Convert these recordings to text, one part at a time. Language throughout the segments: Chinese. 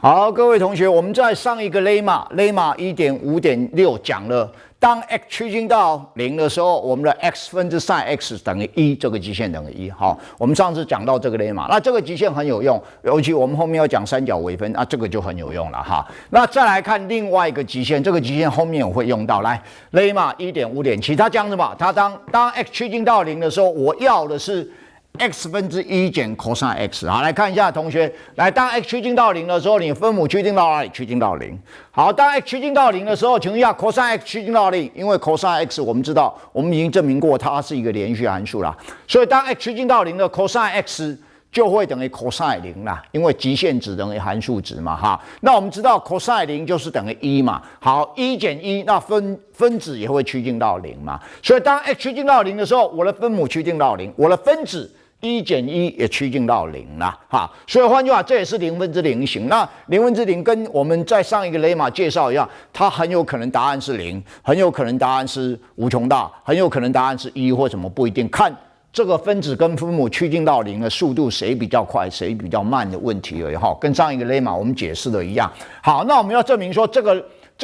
好，各位同学，我们在上一个 lemma 1.5.6 讲了，当 x 趋近到0的时候，我们的 x 分之 sin x 等于1，这个极限等于1。好，我们上次讲到这个 lemma， 那这个极限很有用，尤其我们后面要讲三角微分，这个就很有用了哈。那再来看另外一个极限，这个极限后面我会用到。来 ，lemma 1.5.7， 它讲什么？它当 x 趋近到0的时候，我要的是 x 分之1减 cos x。 好，来看一下同学，来，当 x 趋近到0的时候，你分母趋近到哪里？趋近到0。好，当 x 趋近到0的时候，请问一下 cos x 趋近到0，因为 cos x 我们知道，我们已经证明过它是一个连续函数啦，所以当 x 趋近到0的 cos x 就会等于 cos 0啦，因为极限值等于函数值嘛哈。那我们知道 cos 0就是等于1嘛。好，1减1，那分子也会趋近到0嘛。所以当 x 趋近到0的时候，我的分母趋近到0，我的分子1减1也趋近到0了，哈，所以换句话，这也是0分之0型。那0分之0跟我们在上一个 lemma 介绍一样，它很有可能答案是0，很有可能答案是无穷大，很有可能答案是1或什么不一定，看这个分子跟分母趋近到0的速度谁比较快，谁比较慢的问题而已哈，跟上一个 lemma 我们解释的一样。好，那我们要证明说这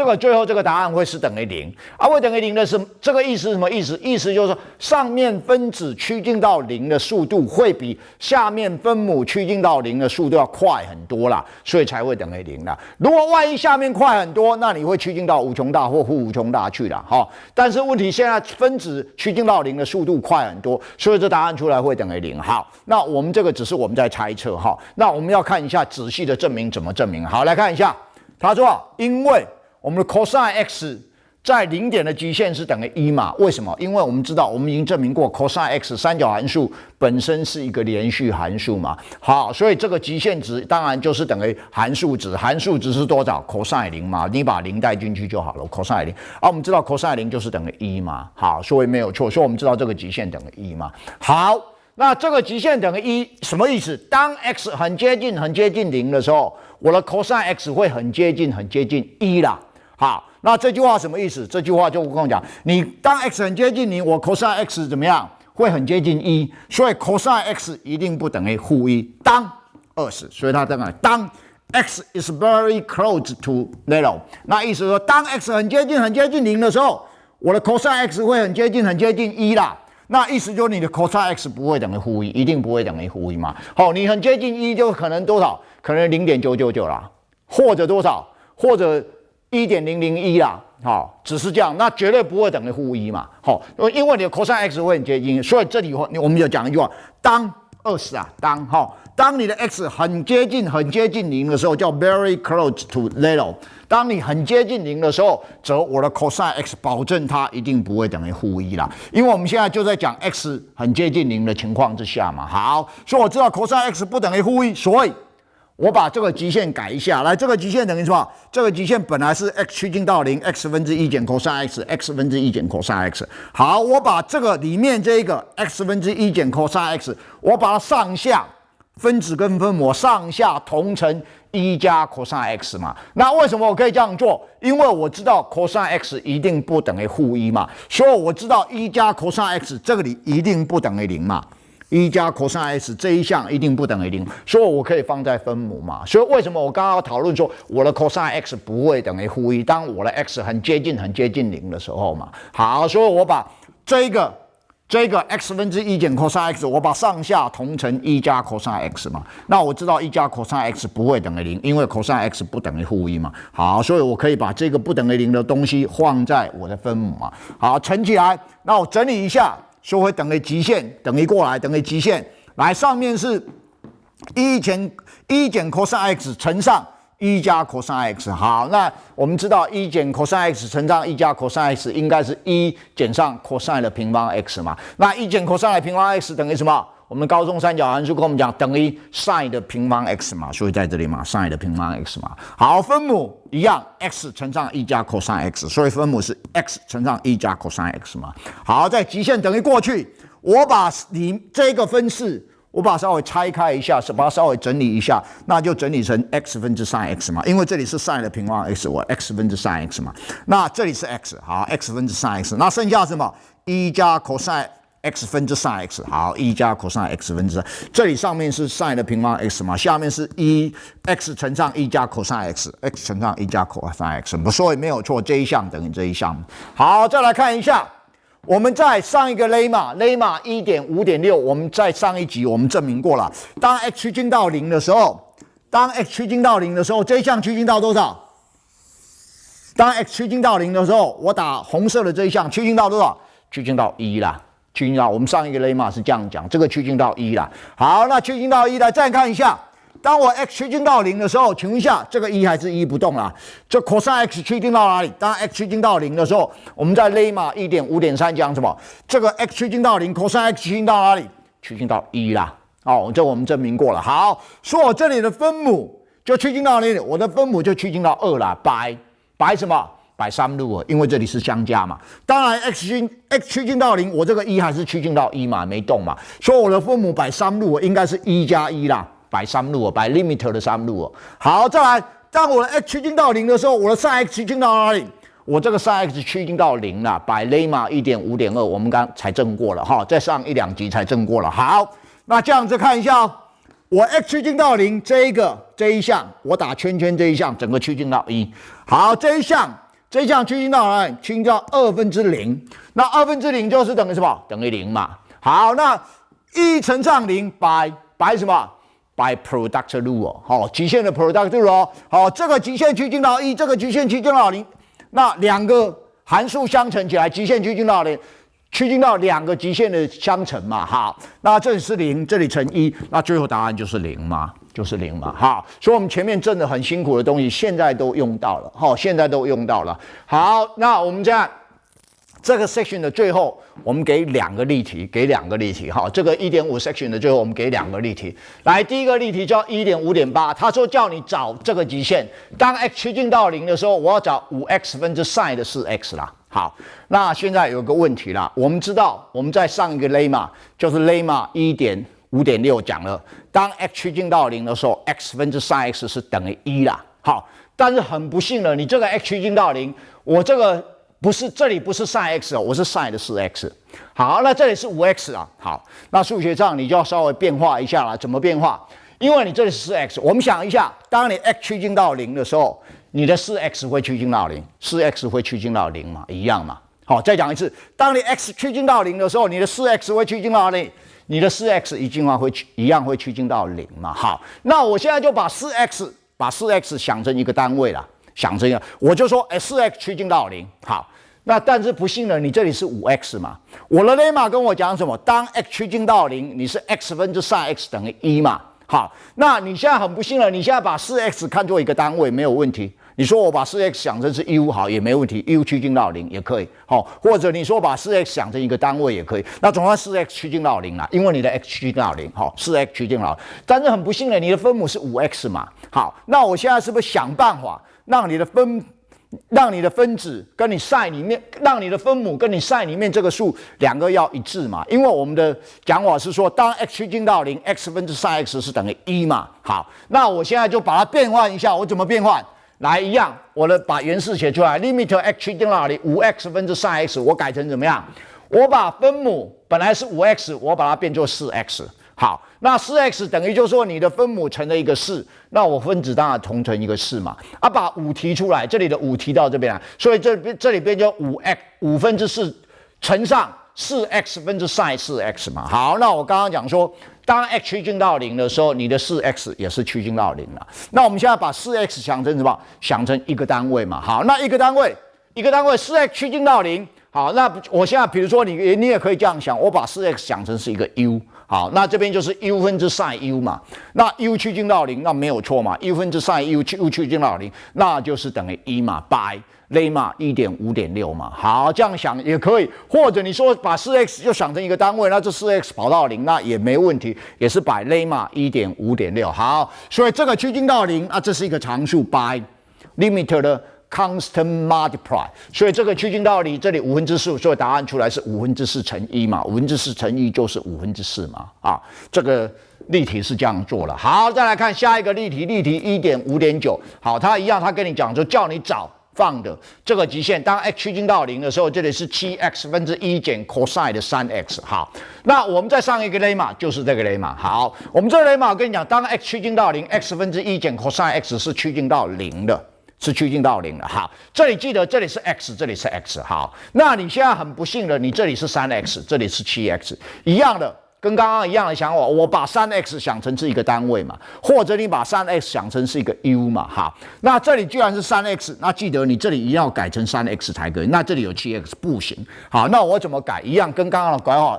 个最后这个答案会是等于0啊，会等于0的是这个意思是什么意思？意思就是说上面分子趋近到0的速度会比下面分母趋近到0的速度要快很多啦，所以才会等于0啦。如果万一下面快很多，那你会趋近到无穷大或负无穷大去啦，哈。但是问题现在分子趋近到0的速度快很多，所以这答案出来会等于0。好，那我们这个只是我们在猜测哈。那我们要看一下仔细的证明怎么证明。好，来看一下，他说因为我们的 cos x 在0点的极限是等于1嘛？为什么？因为我们知道，我们已经证明过 cos x 三角函数本身是一个连续函数嘛。好，所以这个极限值当然就是等于函数值，函数值是多少 ？cos 0嘛，你把0带进去就好了 ，cos 0。我们知道 cos 0就是等于1嘛。好，所以没有错，所以我们知道这个极限等于1嘛。好，那这个极限等于1什么意思？当 x 很接近0的时候，我的 cos x 会很接近1啦。好，那这句话什么意思？这句话就我跟我讲，你当 x 很接近0，我 cos x 怎么样？会很接近1，所以 cos x 一定不等于负1。当20，所以它等于当 x is very close to 0， 那意思说，当 x 很接近0的时候，我的 cos x 会很接近1啦。那意思就是你的 cos x 不会等于负1，一定不会等于负1嘛。好，你很接近1就可能多少？可能0.999啦，或者多少？或者1.001啦，好，只是这样，那绝对不会等于负1嘛，好，因为你的 cos x 会很接近，所以这里我们有讲一句话，当20啊，当你的 x 很接近0的时候，叫 very close to 0。当你很接近0的时候，则我的 cos x 保证它一定不会等于负1啦，因为我们现在就在讲 x 很接近0的情况之下嘛。好，所以我知道 cos x 不等于负1，所以我把这个极限改一下，来，这个极限等于什么？这个极限本来是 x 趋近到0 ，x 分之1减 cos x，x 分之1减 cos x。好，我把这个里面这一个 x 分之1减 cos x， 我把它上下分子跟分母上下同乘1加 cos x 嘛。那为什么我可以这样做？因为我知道 cos x 一定不等于负1嘛，所以我知道1加 cos x 这个里一定不等于0嘛。1加 cos x 这一项一定不等于0，所以我可以放在分母嘛。所以为什么我刚刚讨论说我的 cos x 不会等于负1？当我的 x 很接近0的时候嘛。好，所以我把这个 x 分之1减 cos x， 我把上下同乘1加 cos x 嘛。那我知道1加 cos x 不会等于0，因为 cos x 不等于负1嘛。好，所以我可以把这个不等于0的东西放在我的分母嘛。好，乘起来，那我整理一下。说会等于极限，等于过来，等于极限。来，上面是1减 cos x 乘上1加 cos x。好，那我们知道1减 cos x 乘上1加 cos x 应该是1减上 cos 的平方 x 嘛。那1减 cos 的平方 x 等于什么？我们高中三角函数跟我们讲等于 sin 的平方 x 嘛，所以在这里嘛 sin 的平方 x 嘛。好，分母一样 x 乘上1加 cos x， 所以分母是 x 乘上1加 cos x 嘛。好，在极限等于过去，我把这个分式我把它稍微拆开一下，把它稍微整理一下，那就整理成 x 分之 sin x 嘛，因为这里是 sin 的平方 x， 我 x 分之 sin x 嘛。那这里是 x， 好 ，x 分之 sin x， 那剩下什么？1加 cos x 分之 sin x， 好，1加 cos x 分之3，这里上面是 sin 的平方 x 嘛，下面是x 乘上1加 cos x，x 乘上1加 cos x， 所以没有错，这一项等于这一项。好，再来看一下，我们在上一个 lemma 1.5.6， 我们在上一集我们证明过了，当 x 趋近到0的时候，这一项趋近到多少？当 x 趋近到0的时候，我打红色的这一项趋近到多少？趋近到1啦，趋近到我们上一个 lemma 是这样讲，这个趋近到1啦。好，那趋近到1来再看一下，当我 x 趋近到0的时候，请问一下，这个1还是1不动啦？这 cos x 趋近到哪里？当 x 趋近到0的时候，我们在 lemma 1.5.3 讲什么？这个 x 趋近到0 ，cos x 趋近到哪里？趋近到1啦。哦，这我们证明过了。好，说我这里的分母就趋近到哪里？我的分母就趋近到2啦，摆什么？摆3路因为这里是相加嘛。当然 x 趋近到0，我这个1还是趋近到1嘛，没动嘛。所以我的分母摆3路应该是1加1啦，摆3路摆 limit 的3路好，再来，当我的 x 趋近到0的时候，我的 sin x 趋近到哪里？我这个 sin x 趋近到0啦，摆 lemma 1.5.2， 我们刚才证过了哈，在上1-2集才证过了。好，那这样子看一下我 x 趋近到0这一项，我打圈圈这一项，整个趋近到1。好，这一项趋近到哪里？趋近到0/2。那0/2就是等于什么？等于0嘛。好，那1乘上0摆什么？摆 product rule 好，极限的 product rule 好，这个极限趋近到1，这个极限趋近到0，那两个函数相乘起来，极限趋近到0。趋近到两个极限的相乘嘛，好，那这里是0，这里乘1，那最后答案就是0嘛，好，所以我们前面挣得很辛苦的东西，现在都用到了，好，那我们这样这个 section 的最后，我们给两个例题，好，这个 1.5 section 的最后，我们给两个例题。来，第一个例题叫 1.5.8， 他说叫你找这个极限，当 x 趋近到0的时候，我要找 5x 分之 sin 的 4x 啦。好，那现在有个问题啦，我们知道我们在上一个 lemma 就是 lemma 1.5.6 讲了，当 x 趋近到0的时候 ，x 分之 sin x 是等于1啦。好，但是很不幸的，你这个 x 趋近到0，我这个这里不是 sin x 我是 sin 的 4x。好，那这里是 5x 啊。好，那数学上你就要稍微变化一下啦，怎么变化？因为你这里是 4x， 我们想一下，当你 x 趋近到0的时候。你的 4x 会趋近到0，4x 会趋近到0嘛，一样嘛。好，再讲一次，当你 x 趋近到0的时候，你的 4x 会趋近到0，你的 4x 一样会趋近到0嘛。好，那我现在就把 4x 想成一个单位啦，我就说4x 趋近到0。好，那但是不幸的，你这里是 5x 嘛。我的 lemma 跟我讲什么？当 x 趋近到0，你是 x 分之 sin x 等于1嘛。好，那你现在很不幸了，你现在把 4x 看作一个单位没有问题。你说我把 4x 想成是 u 好也没问题 ，u 趋近到0也可以，好，或者你说把 4x 想成一个单位也可以，那总算 4x 趋近到0啦，因为你的 x 趋近到0，好，4x 趋近到0，但是很不幸的，你的分母是 5x 嘛，好，那我现在是不是想办法让你的分子跟你 sin 里面，让你的分母跟你 sin 里面这个数两个要一致嘛？因为我们的讲法是说，当 x 趋近到0 ，x 分之 sin x 是等于1嘛。好，那我现在就把它变换一下，我怎么变换？来，一样，把原式写出来 ，limit x 趋近到0 ，5x 分之 sin x， 我改成怎么样？我把分母本来是 5x， 我把它变作 4x。好，那 4x 等于就是说你的分母乘了一个4，那我分子当然同乘一个4嘛。把5提出来，这里的5提到这边来，所以这里边就5分之4乘上 4x 分之 sin 4x 嘛。好，那我刚刚讲说，当 x 趋近到0的时候，你的 4x 也是趋近到0了。那我们现在把 4x 想成什么？想成一个单位嘛。好，那一个单位 4x 趋近到0。好，那我现在比如说你也可以这样想，我把 4x 想成是一个 u。好，那这边就是 u 分之 sin u 嘛，那 u 趋近到0，那没有错嘛 ，u 分之 sin u 趋近到0，那就是等于1嘛，by lemma 1.5.6嘛。好，这样想也可以，或者你说把 4x 就想成一个单位，那这 4x 跑到0，那也没问题，也是 by lemma 1.5.6。好，所以这个趋近到0，这是一个常数 by limit 的constant multiply， 所以这个趋近到0，这里5分之4，所以答案出来是5分之4乘1嘛，5分之4乘1就是5分之4嘛，这个例题是这样做了。好，再来看下一个例题，例题 1.5.9， 好，它一样，它跟你讲说叫你找放的这个极限，当 x 趋近到0的时候，这里是7x 分之1减 cosine 的 3x。好，那我们再上一个 lemma 就是这个 lemma。好，我们这个 lemma 我跟你讲，当 x 趋近到0，x 分之1减 cosine x 是趋近到0的。是趋近到0了。好，这里记得这里是 x， 这里是 x。好，那你现在很不幸的，你这里是 3x， 这里是 7x， 一样的，跟刚刚一样的想法，我把 3x 想成是一个单位嘛，或者你把 3x 想成是一个 u 嘛。好，那这里居然是 3x， 那记得你这里一定要改成 3x 才可以。那这里有 7x 不行。好，那我怎么改？一样跟刚刚的改法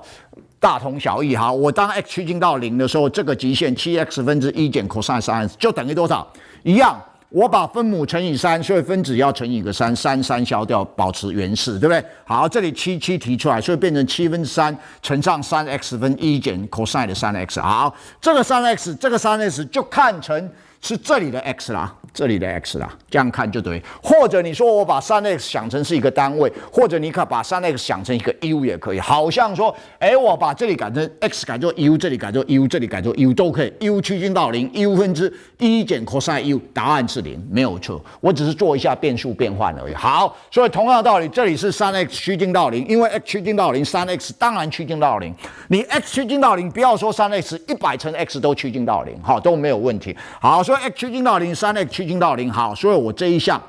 大同小异。好，我当 x 趋近到0的时候，这个极限7x 分之1减 cosine 3x 就等于多少？一样。我把分母乘以3，所以分子要乘以个3，3消掉，保持原式，对不对？好，这里7提出来，所以变成7分之3乘上 3x 分1减 cosine 的 3x。好，这个 3x 就看成是这里的 x 啦，这里的 x 啦，这样看就对。或者你说我把 3x 想成是一个单位，或者你可把 3x 想成一个 u 也可以。好像说，我把这里改成 x 改作 u， 这里改作 u， 这里改作 u 都可以。u 趋近到0 ，u 分之1减 cosine u， 答案是0，没有错。我只是做一下变数变换而已。好，所以同样的道理，这里是 3x 趋近到0，因为 x 趋近到0 ，3x 当然趋近到0。你 x 趋近到0，不要说 3x，100乘 x 都趋近到0，好，都没有问题。好，所以 x 趋近到0 ，3x 趋近到0，好，所以我这一项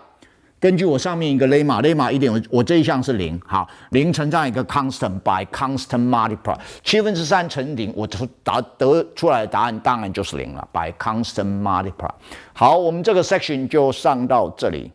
根据我上面一个 lemma 1点，我这一项是0，好，0乘上一个 constant by constant multiply， 7分之3乘0，我得出来的答案当然就是0了 ，by constant multiply。好，我们这个 section 就上到这里。